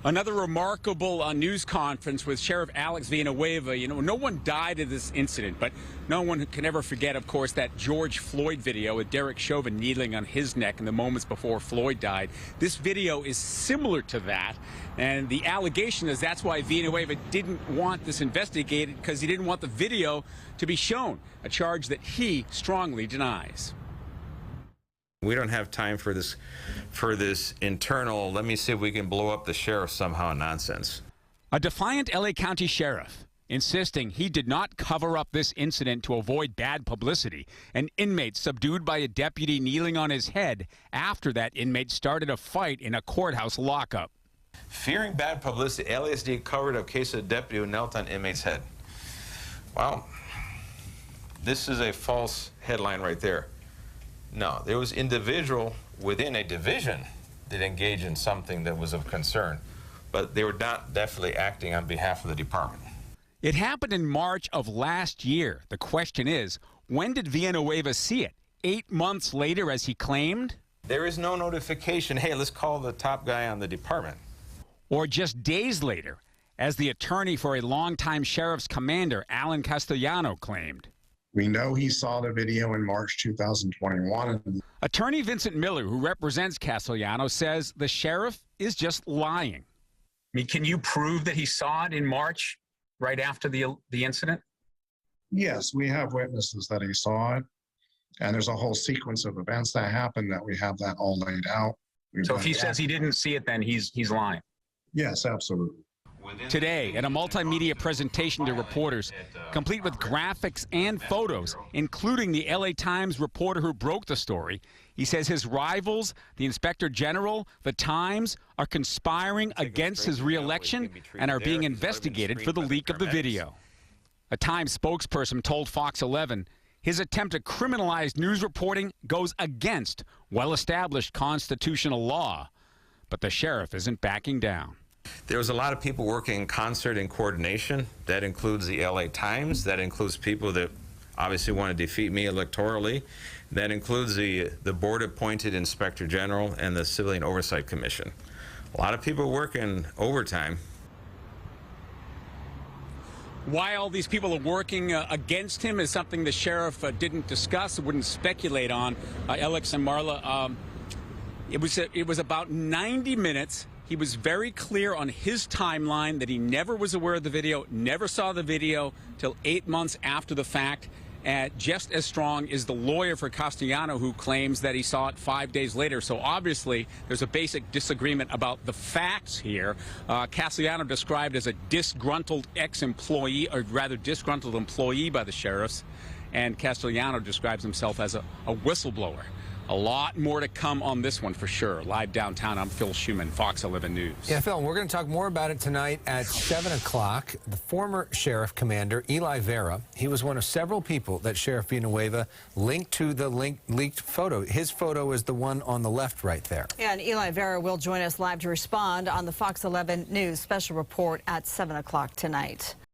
Another remarkable news conference with Sheriff Alex Villanueva. You know, no one died in this incident, but no one can ever forget, of course, that George Floyd video with Derek Chauvin kneeling on his neck in the moments before Floyd died. This video is similar to that, and the allegation is that's why Villanueva didn't want this investigated, because he didn't want the video to be shown, a charge that he strongly denies. We don't have time for this internal, let me see if we can blow up the sheriff somehow nonsense. A defiant LA County sheriff insisting he did not cover up this incident to avoid bad publicity. An inmate subdued by a deputy kneeling on his head after that inmate started a fight in a courthouse lockup. Fearing bad publicity, LASD covered up case of a deputy who knelt on inmate's head. Well, this is a false headline right there. No, there was individual within a division that engaged in something that was of concern, but they were not definitely acting on behalf of the department. It happened in March of last year. The question is, when did Villanueva see it? 8 months later, as he claimed? There is no notification, hey, let's call the top guy on the department. Or just days later, as the attorney for a longtime sheriff's commander, Alan Castellano, claimed. We know he saw the video in March 2021. Attorney Vincent Miller, who represents Castellano, says the sheriff is just lying. I mean, can you prove that he saw it in March, right after the incident? Yes, we have witnesses that he saw it. And there's a whole sequence of events that happened that we have that all laid out. So if he says he didn't see it, then he's lying. Yes, absolutely. Today, at a multimedia presentation to reporters, complete with graphics and photos, including the LA Times reporter who broke the story, he says his rivals, the Inspector General, the Times, are conspiring against his re-election and are being investigated for the leak of the video. A Times spokesperson told Fox 11 his attempt to criminalize news reporting goes against well-established constitutional law. But the sheriff isn't backing down. There was a lot of people working in concert and coordination. That includes the LA Times. That includes people that obviously want to defeat me electorally. That includes the board-appointed Inspector General and the Civilian Oversight Commission. A lot of people working overtime. Why all these people are working against him is something the sheriff didn't discuss, wouldn't speculate on. Alex and Marla, it was about 90 minutes. He was very clear on his timeline that he never was aware of the video, never saw the video till 8 months after the fact. Just as strong is the lawyer for Castellano, who claims that he saw it 5 days later. So obviously there's a basic disagreement about the facts here. Castellano described as a disgruntled ex-employee, or rather disgruntled employee by the sheriffs, and Castellano describes himself as a whistleblower. A lot more to come on this one for sure. Live downtown, I'm Phil Schuman, Fox 11 News. Yeah, Phil, we're going to talk more about it tonight at 7 o'clock. The former sheriff commander, Eli Vera, he was one of several people that Sheriff Villanueva linked to the leaked photo. His photo is the one on the left right there. Yeah, and Eli Vera will join us live to respond on the Fox 11 News special report at 7 o'clock tonight.